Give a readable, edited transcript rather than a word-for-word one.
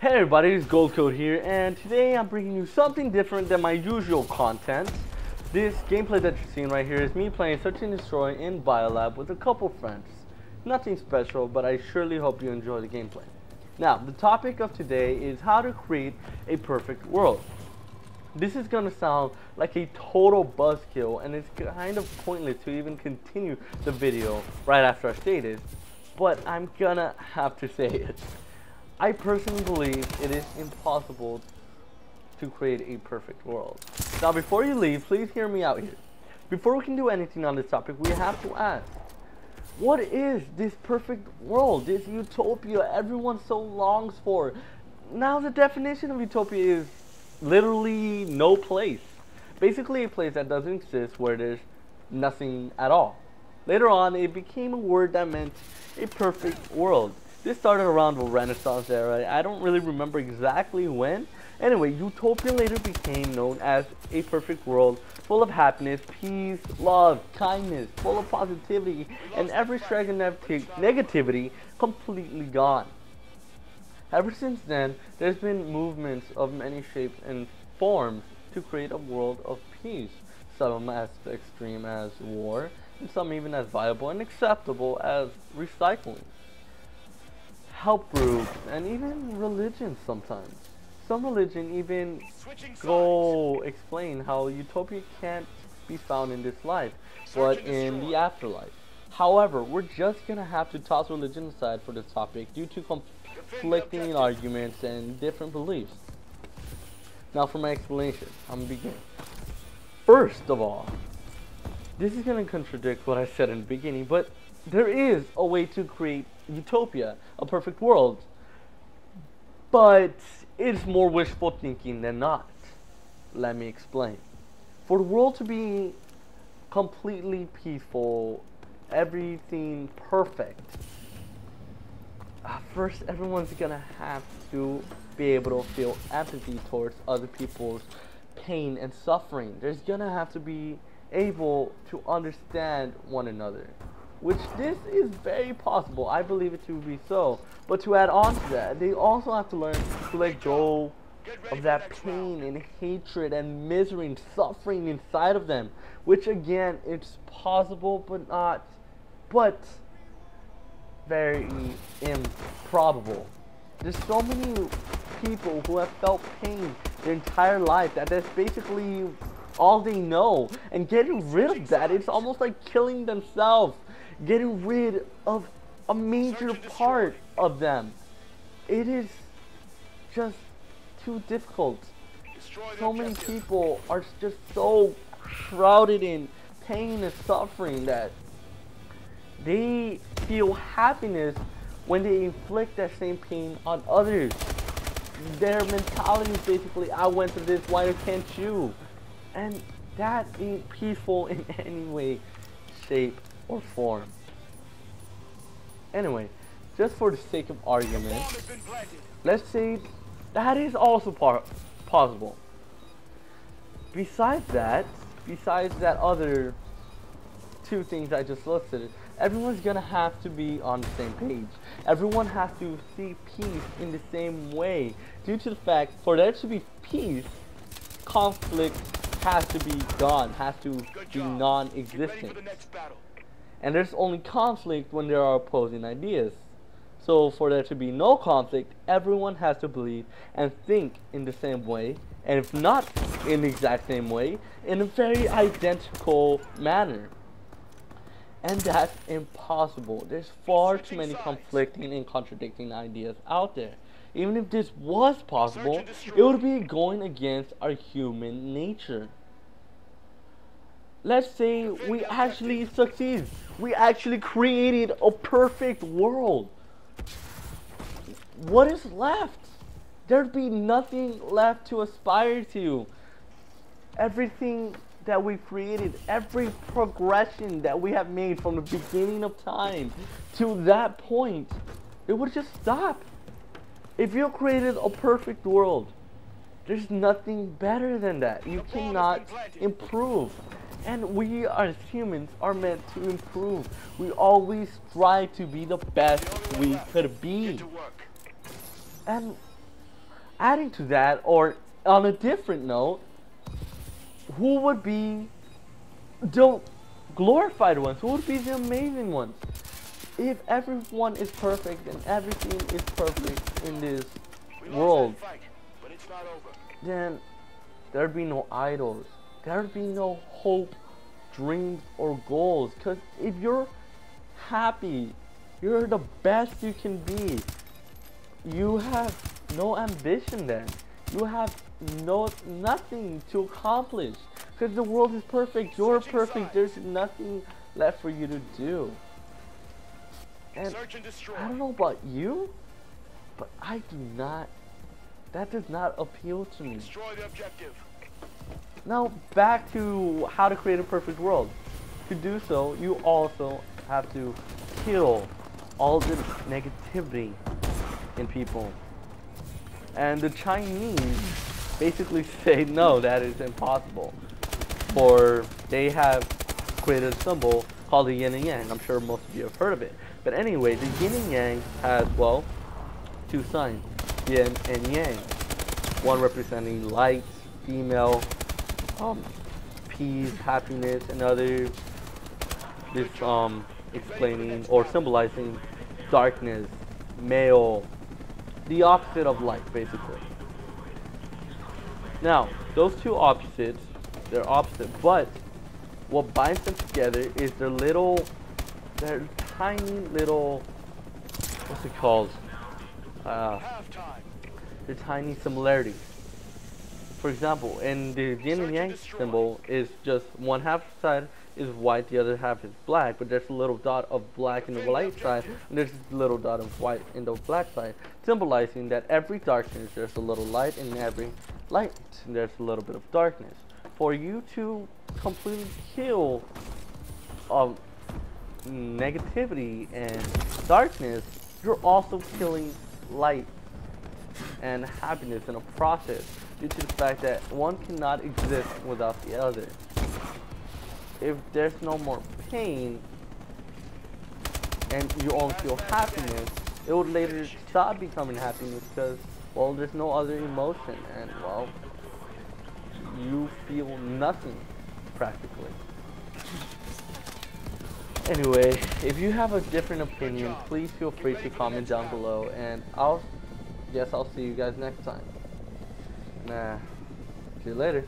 Hey everybody, it's Goldcode here, and today I'm bringing you something different than my usual content. This gameplay that you're seeing right here is me playing Search and Destroy in Biolab with a couple friends. Nothing special, but I surely hope you enjoy the gameplay. Now, the topic of today is how to create a perfect world. This is gonna sound like a total buzzkill, and it's kind of pointless to even continue the video right after I say this, but I'm gonna have to say it. I personally believe it is impossible to create a perfect world. Now before you leave, please hear me out here. Before we can do anything on this topic, we have to ask, what is this perfect world, this utopia everyone so longs for? Now the definition of utopia is literally no place. Basically a place that doesn't exist, where there's nothing at all. Later on, it became a word that meant a perfect world. This started around the Renaissance era. I don't really remember exactly when. Anyway, utopia later became known as a perfect world full of happiness, peace, love, kindness, full of positivity, and every shred of negativity completely gone. Ever since then, there's been movements of many shapes and forms to create a world of peace. Some as extreme as war, and some even as viable and acceptable as recycling. Help groups, and even religion sometimes. Some religion even go explain how utopia can't be found in this life, but in the afterlife. However, we're just gonna have to toss religion aside for this topic due to conflicting arguments and different beliefs. Now for my explanation, I'm gonna begin. First of all, this is gonna contradict what I said in the beginning, but there is a way to create utopia, a perfect world, but it's more wishful thinking than not. Let me explain. For the world to be completely peaceful, everything perfect, first everyone's gonna have to be able to feel empathy towards other people's pain and suffering. There's gonna have to be able to understand one another, which this is very possible. I believe it to be so. But to add on to that, they also have to learn to let go of that pain and hatred and misery and suffering inside of them, which again, it's possible but very improbable. There's so many people who have felt pain their entire life that that's basically all they know, and getting rid of that, it's almost like killing themselves. Getting rid of a major part of them. It is just too difficult. So many people are just so shrouded in pain and suffering that they feel happiness when they inflict that same pain on others. Their mentality is basically, I went through this, why can't you? And that ain't peaceful in any way, shape, or form. Anyway, just for the sake of argument, let's say that is also possible. Besides that other two things I just listed, everyone's gonna have to be on the same page. Everyone has to see peace in the same way, due to the fact for there to be peace, conflict has to be gone, has to be non-existent. And there's only conflict when there are opposing ideas. So for there to be no conflict, everyone has to believe and think in the same way, and if not in the exact same way, in a very identical manner. And that's impossible. There's far too many conflicting and contradicting ideas out there. Even if this was possible, it would be going against our human nature. Let's say we actually succeed. We actually created a perfect world. What is left? There'd be nothing left to aspire to. Everything that we created, every progression that we have made from the beginning of time to that point, it would just stop. If you created a perfect world, there's nothing better than that. You cannot improve. And we as humans are meant to improve. We always strive to be the best we could be. And Adding to that, or on a different note, who would be the glorified ones? Who would be the amazing ones? If everyone is perfect and everything is perfect in this world, then there'd be no idols. There'd be no hope, dreams, or goals. Because if you're happy, you're the best you can be. You have no ambition then. You have nothing to accomplish. Because the world is perfect. You're perfect. There's nothing left for you to do. And I don't know about you, but I do not. That does not appeal to me. Destroy the objective. Now back to how to create a perfect world. To do so, you also have to kill all the negativity in people. And the Chinese basically say no, that is impossible. For they have created a symbol called the yin and yang. I'm sure most of you have heard of it. But anyway, the yin and yang has, well, two signs, yin and yang. One representing light, female, peace, happiness, and other this explaining or symbolizing darkness, male, the opposite of light, basically. Now, those two opposites, they're opposite, but what binds them together is their tiny little, what's it called? The tiny similarities. For example, in the yin and yang symbol is just one half side is white, the other half is black, but there's a little dot of black in the light side, and there's a little dot of white in the black side, symbolizing that every darkness there's a little light, and every light there's a little bit of darkness. For you to completely kill negativity and darkness, you're also killing light and happiness in a process, due to the fact that one cannot exist without the other. If there's no more pain and you only feel happiness, it would later stop becoming happiness because, well, there's no other emotion, and, well, you feel nothing practically. Anyway, if you have a different opinion, please feel free to comment down below, and I'll see you guys next time. See you later.